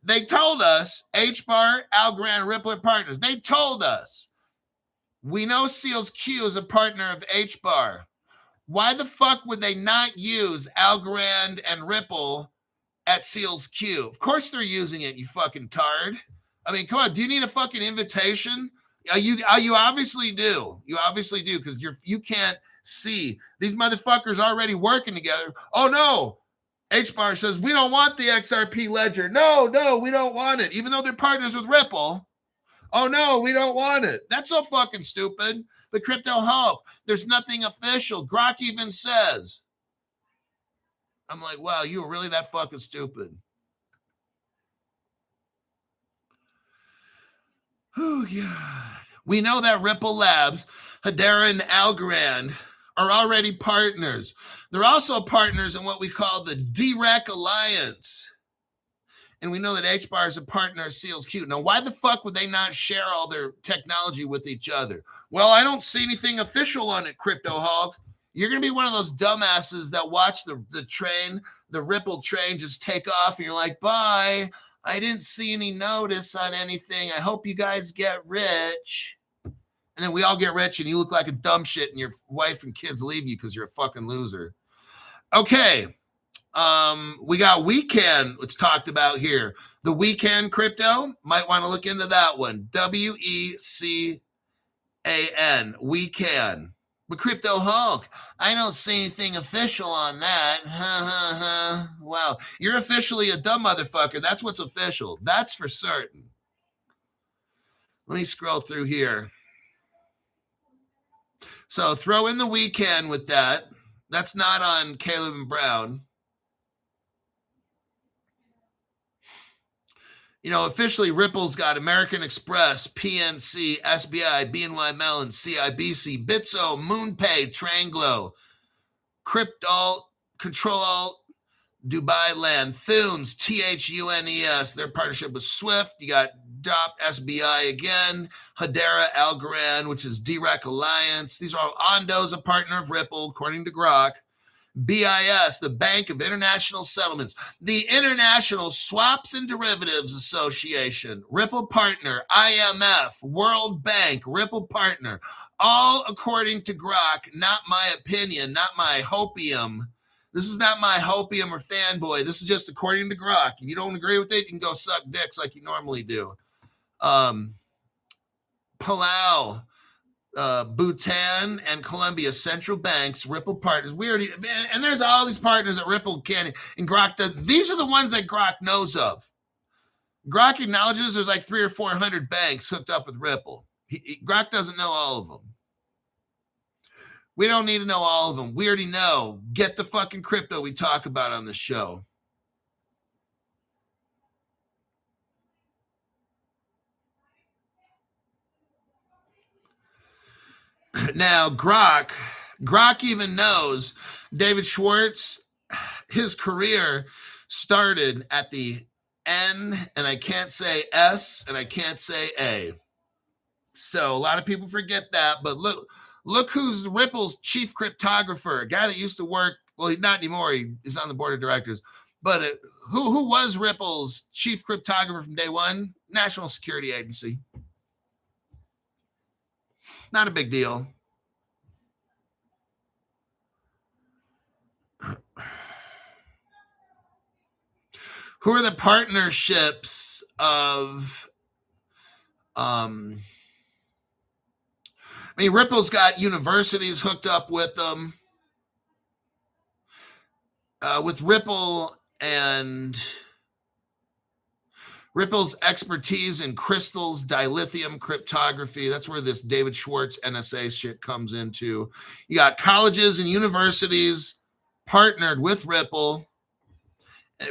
they told us, HBAR, Algorand, Ripple are partners. They told us. We know Seals Q is a partner of HBAR. Why the fuck would they not use Algorand and Ripple at Seals Q? Of course they're using it, you fucking tard. I mean, come on, do you need a fucking invitation? You obviously do. You obviously do, because you can't see. These motherfuckers already working together. Oh, no. HBAR says, we don't want the XRP ledger. No, we don't want it. Even though they're partners with Ripple. Oh, no, we don't want it. That's so fucking stupid. The Crypto Hulk, there's nothing official. Grok even says. I'm like, wow, you were really that fucking stupid. Oh, God. We know that Ripple Labs, Hedera, and Algorand are already partners. They're also partners in what we call the DREC Alliance. And we know that HBAR is a partner of Seals Q. Now, why the fuck would they not share all their technology with each other? Well, I don't see anything official on it, Crypto Hulk. You're going to be one of those dumbasses that watch the train, the Ripple train, just take off, and you're like, bye. I didn't see any notice on anything. I hope you guys get rich. And then we all get rich, and you look like a dumb shit, and your wife and kids leave you because you're a fucking loser. Okay. We got Wecan. It's talked about here. The Wecan crypto, might want to look into that one. WECAN. Wecan. But Crypto Hulk, I don't see anything official on that. Wow, you're officially a dumb motherfucker. That's what's official. That's for certain. Let me scroll through here. So throw in the Wecan with that. That's not on Caleb and Brown. You know, officially, Ripple's got American Express, PNC, SBI, BNY Mellon, CIBC, Bitso, MoonPay, Tranglo, Cryptalt, Control Alt, Dubai Land, Thunes, THUNES, their partnership with Swift. You got DOP, SBI again, Hedera, Algorand, which is DREC Alliance. These are all Ondo's a partner of Ripple, according to Grok. BIS, the Bank of International Settlements, the International Swaps and Derivatives Association, Ripple partner, IMF, World Bank, Ripple partner, all according to Grok, not my opinion, not my hopium. This is not my hopium or fanboy. This is just according to Grok. If you don't agree with it, you can go suck dicks like you normally do. Palau, Bhutan, and Colombia central banks, Ripple partners. We already, and there's all these partners that Ripple can, and Grok does. These are the ones that Grok knows of. Grok acknowledges there's like 300 or 400 banks hooked up with Ripple. Grok doesn't know all of them. We don't need to know all of them. We already know. Get the fucking crypto we talk about on the show. Now, Grok even knows David Schwartz, his career started at the N, and I can't say S, and I can't say A. So a lot of people forget that, but look who's Ripple's chief cryptographer, a guy that used to work, well, he's not anymore, he's on the board of directors, but who was Ripple's chief cryptographer from day one? National Security Agency. Not a big deal. Who are the partnerships of, Ripple's got universities hooked up with them. With Ripple and Ripple's expertise in crystals, dilithium cryptography. That's where this David Schwartz NSA shit comes into. You got colleges and universities partnered with Ripple.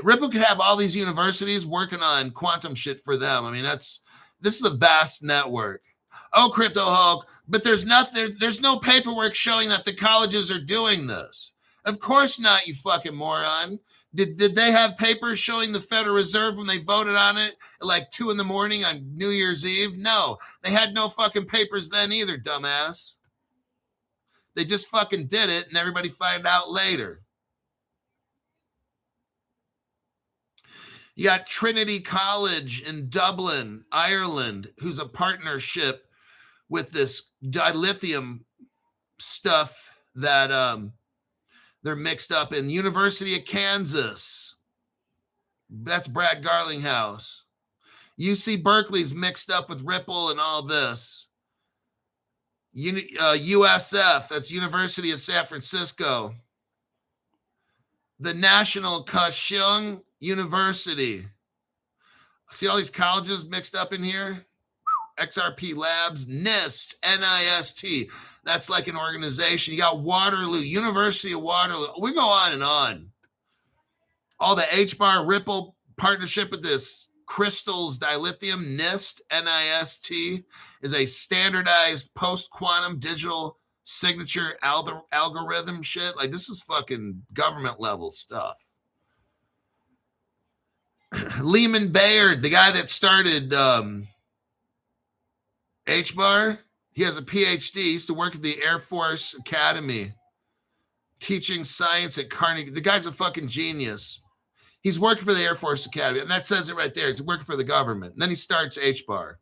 Ripple could have all these universities working on quantum shit for them. This is a vast network. Oh, Crypto Hulk, but there's no paperwork showing that the colleges are doing this. Of course not, you fucking moron. Did they have papers showing the Federal Reserve when they voted on it at like 2 a.m. on New Year's Eve? No, they had no fucking papers then either, dumbass. They just fucking did it and everybody found out later. You got Trinity College in Dublin, Ireland, who's a partnership with this dilithium stuff that they're mixed up in. University of Kansas. That's Brad Garlinghouse. UC Berkeley's mixed up with Ripple and all this. USF, that's University of San Francisco. The National Kaohsiung University. See all these colleges mixed up in here? XRP Labs, NIST, NIST. That's like an organization. You got Waterloo, University of Waterloo. We go on and on. All the HBAR Ripple partnership with this crystals, dilithium, NIST, NIST is a standardized post-quantum digital signature algorithm shit. Like, this is fucking government level stuff. Lehman Bayard, the guy that started HBAR, he has a PhD. He used to work at the Air Force Academy teaching science at Carnegie. The guy's a fucking genius. He's working for the Air Force Academy, and that says it right there. He's working for the government. And then he starts HBAR.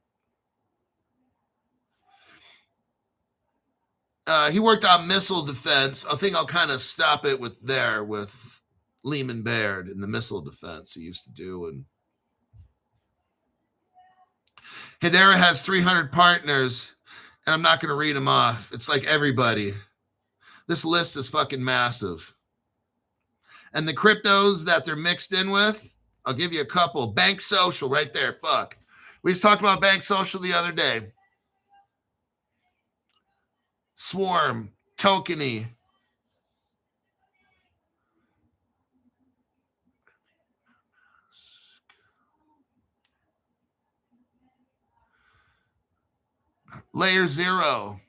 He worked on missile defense. I think I'll kind of stop it with Lehman Bayard in the missile defense he used to do. And Hedera has 300 partners, and I'm not going to read them off. It's like everybody. This list is fucking massive. And the cryptos that they're mixed in with, I'll give you a couple. Bank Social right there. Fuck. We just talked about Bank Social the other day. Swarm, Tokeny. Layer Zero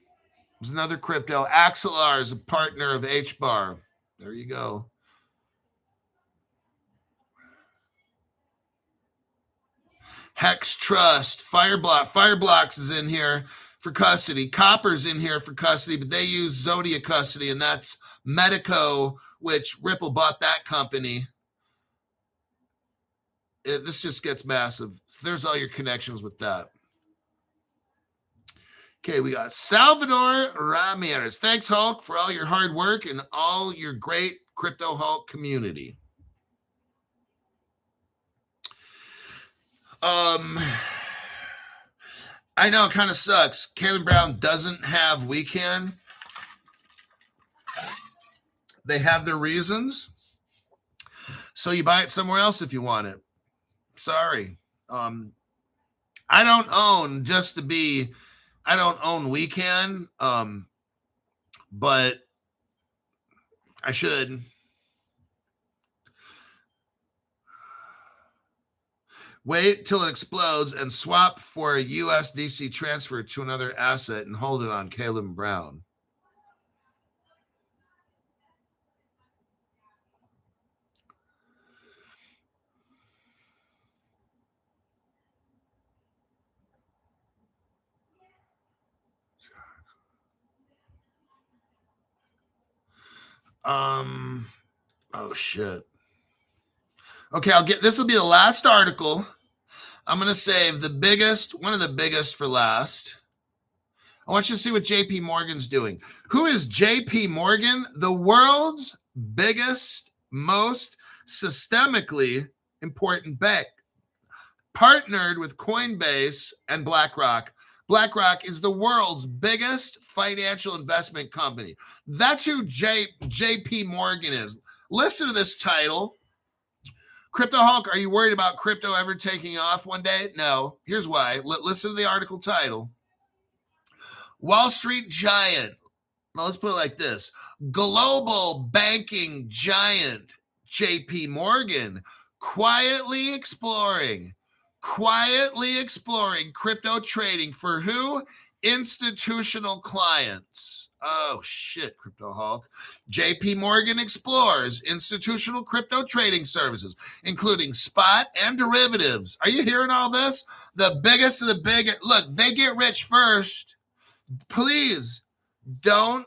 is another crypto. Axelar is a partner of HBAR. There you go. Hex Trust, Fireblocks is in here for custody. Copper's in here for custody, but they use Zodiac custody, and that's Medico, which Ripple bought that company. This just gets massive. There's all your connections with that. Okay, we got Salvador Ramirez. Thanks, Hulk, for all your hard work and all your great Crypto Hulk community. I know it kind of sucks. Caleb Brown doesn't have weekend. They have their reasons. So you buy it somewhere else if you want it. Sorry. I don't own I don't own weekend. But I should. Wait till it explodes and swap for a USDC transfer to another asset and hold it on Caleb Brown. Oh shit. Okay, this will be the last article. I'm going to save one of the biggest for last. I want you to see what JP Morgan's doing. Who is JP Morgan? The world's biggest, most systemically important bank. Partnered with Coinbase and BlackRock. BlackRock is the world's biggest financial investment company. That's who JP Morgan is. Listen to this title. Crypto Hulk, are you worried about crypto ever taking off one day? No. Here's why. Listen to the article title. Wall Street giant. Now let's put it like this. Global banking giant JP Morgan quietly exploring crypto trading for who? Institutional clients. Oh shit, Crypto Hulk. JP Morgan explores institutional crypto trading services, including spot and derivatives. Are you hearing all this? The biggest of the big. Look, they get rich first. Please don't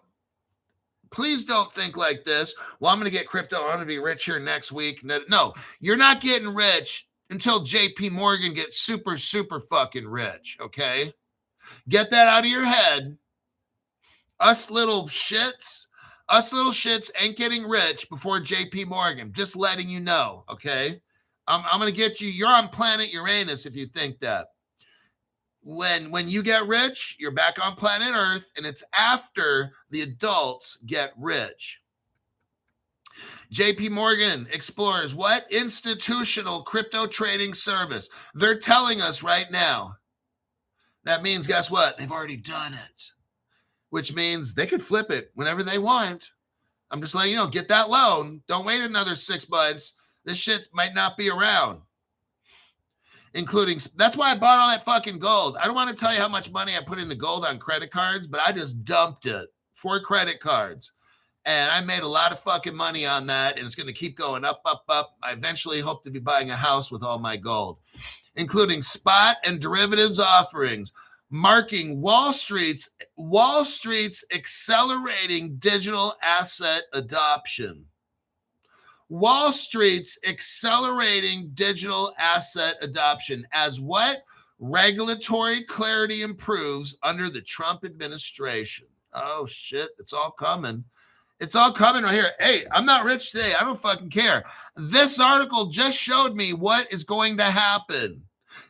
think like this. Well, I'm going to get crypto. I'm going to be rich here next week. No, you're not getting rich until JP Morgan gets super, super fucking rich. Okay. Get that out of your head. Us little shits ain't getting rich before JP Morgan. Just letting you know, okay? I'm going to get you. You're on planet Uranus if you think that. When you get rich, you're back on planet Earth, and it's after the adults get rich. JP Morgan explores what? Institutional crypto trading service. They're telling us right now. That means, guess what? They've already done it. Which means they could flip it whenever they want. I'm just letting you know, get that loan. Don't wait another 6 months. This shit might not be around. That's why I bought all that fucking gold. I don't want to tell you how much money I put into gold on credit cards, but I just dumped it for credit cards. And I made a lot of fucking money on that, and it's going to keep going up, up, up. I eventually hope to be buying a house with all my gold, including spot and derivatives offerings. Marking Wall Street's accelerating digital asset adoption. Wall Street's accelerating digital asset adoption as what? Regulatory clarity improves under the Trump administration. Oh, shit. It's all coming. It's all coming right here. Hey, I'm not rich today. I don't fucking care. This article just showed me what is going to happen.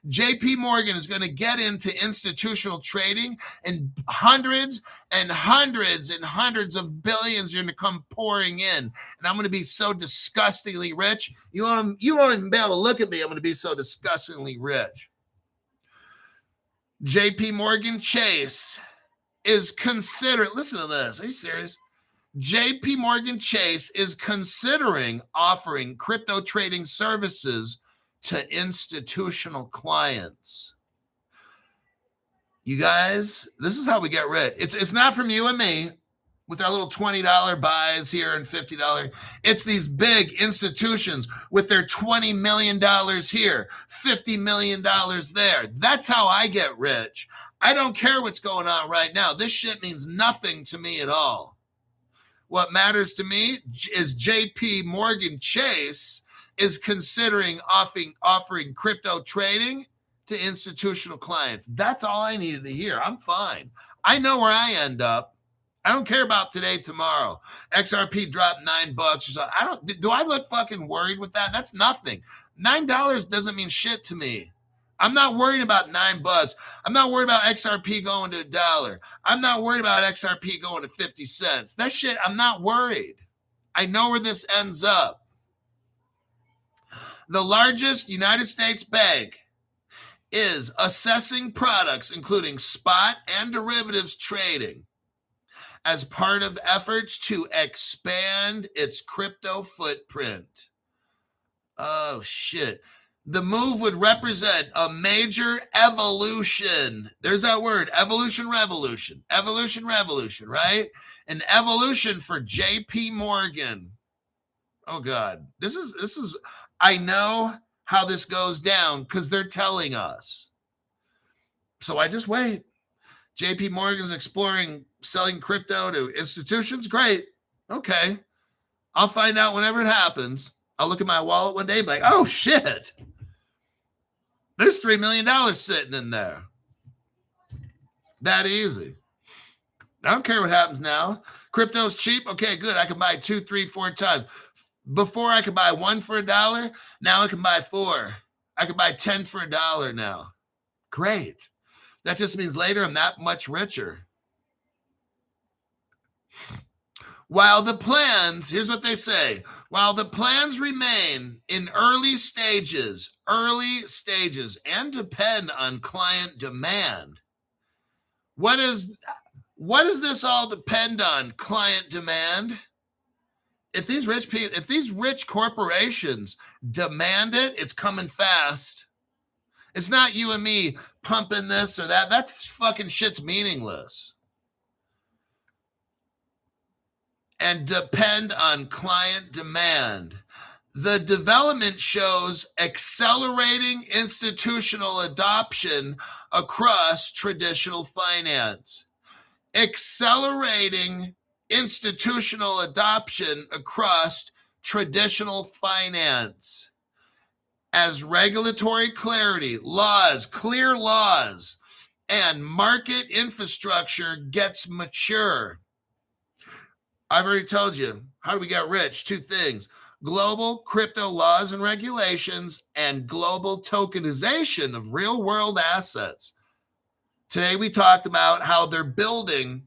JP Morgan is going to get into institutional trading, and hundreds and hundreds and hundreds of billions are going to come pouring in. And I'm going to be so disgustingly rich. You won't even be able to look at me. I'm going to be so disgustingly rich. JP Morgan Chase is considered, listen to this. Are you serious? JP Morgan Chase is considering offering crypto trading services to institutional clients. You guys, this is how we get rich. It's not from you and me with our little $20 buys here and $50. It's these big institutions with their $20 million here, $50 million there. That's how I get rich. I don't care what's going on right now. This shit means nothing to me at all. What matters to me is JP Morgan Chase is considering offering crypto trading to institutional clients. That's all I needed to hear. I'm fine. I know where I end up. I don't care about today, tomorrow. XRP dropped $9 or so. Do I look fucking worried with that? That's nothing. $9 doesn't mean shit to me. I'm not worried about $9. I'm not worried about XRP going to $1. I'm not worried about XRP going to 50 cents. That shit, I'm not worried. I know where this ends up. The largest United States bank is assessing products, including spot and derivatives trading, as part of efforts to expand its crypto footprint. Oh, shit. The move would represent a major evolution. There's that word, evolution, revolution, right? An evolution for JP Morgan. Oh, God. This is, I know how this goes down because they're telling us. So I just wait. JP Morgan's exploring selling crypto to institutions. Great. Okay. I'll find out whenever it happens. I'll look at my wallet one day and be like, oh, shit. There's $3 million sitting in there. That easy. I don't care what happens now. Crypto's cheap. Okay, good. I can buy 2, 3, 4 times. Before I could buy 1 for $1. Now I can buy 4. I can buy 10 for $1 now. Great. That just means later I'm that much richer. While the plans, here's what they say, while the plans remain in early stages and depend on client demand. What does this all depend on? Client demand? If these rich corporations demand it, it's coming fast. It's not you and me pumping this or that. That fucking shit's meaningless. And depend on client demand. The development shows accelerating institutional adoption across traditional finance. Accelerating institutional adoption across traditional finance. As regulatory clarity, clear laws, and market infrastructure gets mature. I've already told you, how do we get rich? 2 things: global crypto laws and regulations and global tokenization of real world assets. Today, we talked about how they're building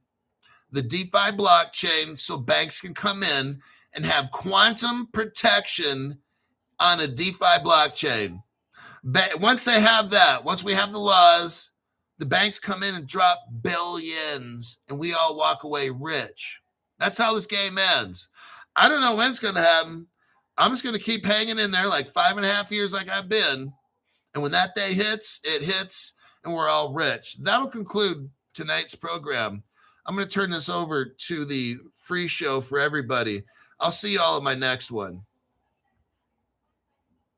the DeFi blockchain so banks can come in and have quantum protection on a DeFi blockchain. Once they have that, once we have the laws, the banks come in and drop billions and we all walk away rich. That's how this game ends. I don't know when it's going to happen. I'm just going to keep hanging in there like 5.5 years like I've been. And when that day hits, it hits and we're all rich. That'll conclude tonight's program. I'm going to turn this over to the free show for everybody. I'll see you all in my next one.